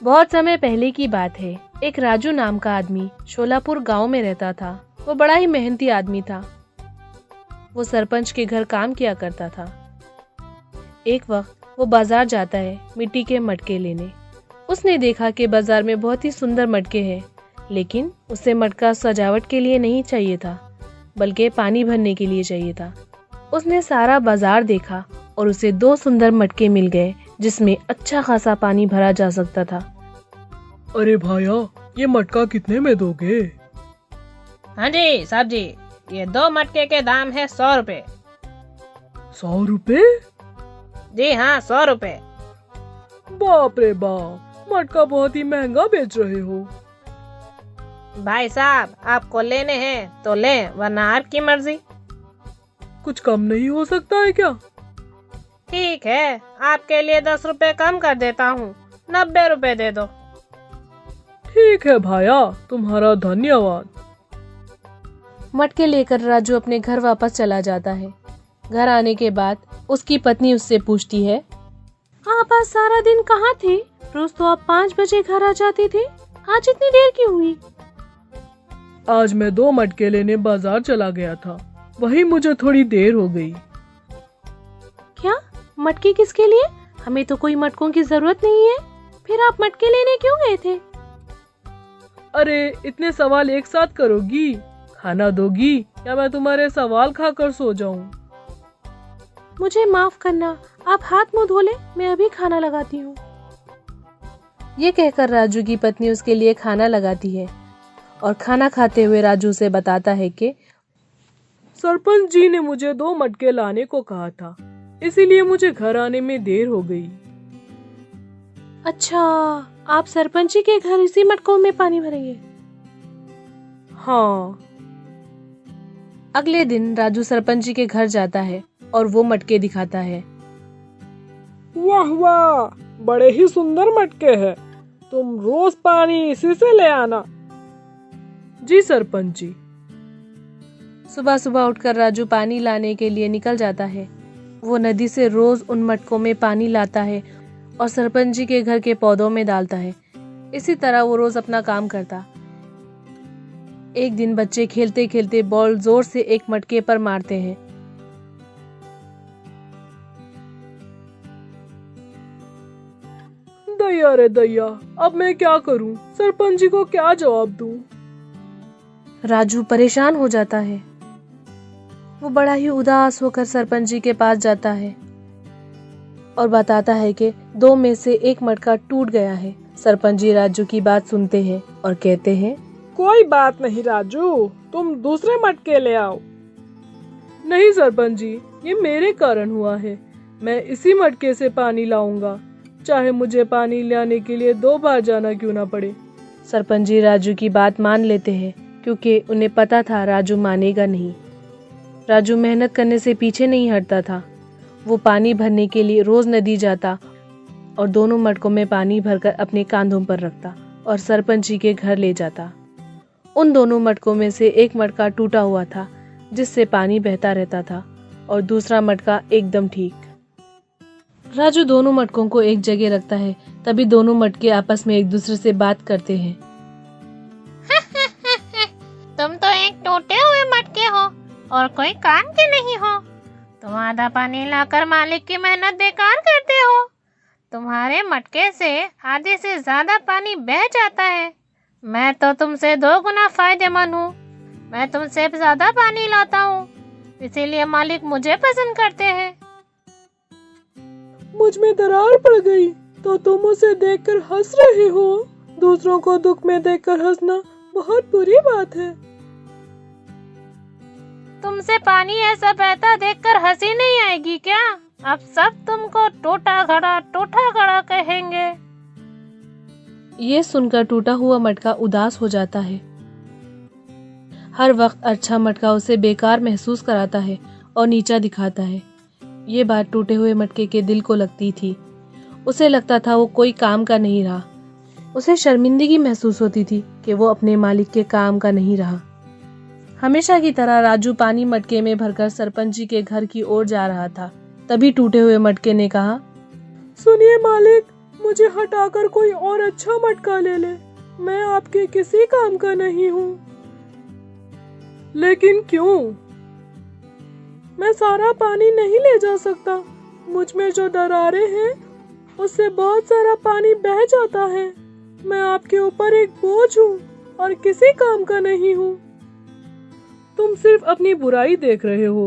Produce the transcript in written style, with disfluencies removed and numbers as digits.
बहुत समय पहले की बात है। एक राजू नाम का आदमी शोलापुर गांव में रहता था। वो बड़ा ही मेहनती आदमी था। वो सरपंच के घर काम किया करता था। एक वक्त वो बाजार जाता है मिट्टी के मटके लेने। उसने देखा कि बाजार में बहुत ही सुंदर मटके हैं, लेकिन उसे मटका सजावट के लिए नहीं चाहिए था, बल्कि पानी भरने के लिए चाहिए था। उसने सारा बाजार देखा और उसे 2 सुंदर मटके मिल गए जिसमें अच्छा खासा पानी भरा जा सकता था। अरे भाया, ये मटका कितने में दोगे? हाँ जी साहब जी, ये 2 मटके के दाम है 100 रुपए। 100 रुपए? जी हाँ, 100 रुपए। बाप रे बाप, मटका बहुत ही महंगा बेच रहे हो। भाई साहब, आपको लेने हैं तो लें, वरना आपकी मर्जी। कुछ कम नहीं हो सकता है क्या? ठीक है, आपके लिए 10 रुपए कम कर देता हूँ, 90 रुपए दे दो। ठीक है भाया, तुम्हारा धन्यवाद। मटके लेकर राजू अपने घर वापस चला जाता है। घर आने के बाद उसकी पत्नी उससे पूछती है, आप आज सारा दिन कहाँ थे? रोज तो आप 5 बजे घर आ जाते थे, आज इतनी देर क्यों हुई? आज मैं 2 मटके लेने बाजार चला गया था, वही मुझे थोड़ी देर हो गई। क्या? मटके किसके लिए? हमें तो कोई मटकों की जरूरत नहीं है। फिर आप मटके लेने क्यों गए थे? अरे इतने सवाल एक साथ करोगी? खाना दोगी या मैं तुम्हारे सवाल खाकर सो जाऊं? मुझे माफ करना, आप हाथ मुंह धो ले, मैं अभी खाना लगाती हूँ। ये कहकर राजू की पत्नी उसके लिए खाना लगाती है और खाना खाते हुए राजू से बताता है कि सरपंच जी ने मुझे 2 मटके लाने को कहा था, इसीलिए मुझे घर आने में देर हो गई। अच्छा, आप सरपंच जी के घर इसी मटकों में पानी भरेंगे? हाँ। अगले दिन राजू सरपंच जी के घर जाता है और वो मटके दिखाता है। वाह वाह, बड़े ही सुंदर मटके हैं। तुम रोज पानी इसी से ले आना। जी सरपंच जी। सुबह सुबह उठकर राजू पानी लाने के लिए निकल जाता है। वो नदी से रोज उन मटकों में पानी लाता है और सरपंच जी के घर के पौधों में डालता है। इसी तरह वो रोज अपना काम करता। एक दिन बच्चे खेलते खेलते बॉल जोर से एक मटके पर मारते हैं। दैया रे दैया, अब मैं क्या करूं? सरपंच जी को क्या जवाब दूं? राजू परेशान हो जाता है। वो बड़ा ही उदास होकर सरपंच जी के पास जाता है और बताता है कि 2 में से 1 मटका टूट गया है। सरपंच जी राजू की बात सुनते हैं और कहते हैं, कोई बात नहीं राजू, तुम दूसरे मटके ले आओ। नहीं सरपंच जी, ये मेरे कारण हुआ है। मैं इसी मटके से पानी लाऊंगा, चाहे मुझे पानी लाने के लिए 2 बार जाना क्यों ना पड़े। सरपंच जी राजू की बात मान लेते हैं, क्योंकि उन्हें पता था राजू मानेगा नहीं। राजू मेहनत करने से पीछे नहीं हटता था। वो पानी भरने के लिए रोज नदी जाता और दोनों मटकों में पानी भरकर अपने कांधों पर रखता और सरपंच जी के घर ले जाता। उन दोनों मटकों में से 1 मटका टूटा हुआ था, जिससे पानी बहता रहता था, और दूसरा मटका एकदम ठीक। राजू दोनों मटकों को एक जगह रखता है। तभी दोनों मटके आपस में एक दूसरे से बात करते हैं। तुम तो एक टूटे हुए मटके हो और कोई काम के नहीं हो। तुम आधा पानी लाकर मालिक की मेहनत बेकार करते हो। तुम्हारे मटके से आधे से ज्यादा पानी बह जाता है। मैं तो तुमसे 2 गुना फायदेमंद हूँ। मैं तुमसे ज्यादा पानी लाता हूँ, इसीलिए मालिक मुझे पसंद करते हैं। मुझ में दरार पड़ गई तो तुम उसे देखकर हंस रहे हो। दूसरों को दुख में देखकर हंसना बहुत बुरी बात है। तुमसे पानी ऐसा बहता देखकर हंसी नहीं आएगी क्या? अब सब तुमको टोटा घड़ा कहेंगे। ये सुनकर टूटा हुआ मटका उदास हो जाता है। हर वक्त अच्छा मटका उसे बेकार महसूस कराता है और नीचा दिखाता है। ये बात टूटे हुए मटके के दिल को लगती थी। उसे लगता था वो कोई काम का नहीं रहा। उसे शर्मिंदगी महसूस होती थी कि वो अपने मालिक के काम का नहीं रहा। हमेशा की तरह राजू पानी मटके में भरकर सरपंच जी के घर की ओर जा रहा था। तभी टूटे हुए मटके ने कहा, सुनिए मालिक, मुझे हटाकर कोई और अच्छा मटका ले ले। मैं आपके किसी काम का नहीं हूँ। लेकिन क्यों? मैं सारा पानी नहीं ले जा सकता। मुझ में जो दरारें हैं उससे बहुत सारा पानी बह जाता है। मैं आपके ऊपर एक बोझ हूँ और किसी काम का नहीं हूँ। तुम सिर्फ अपनी बुराई देख रहे हो।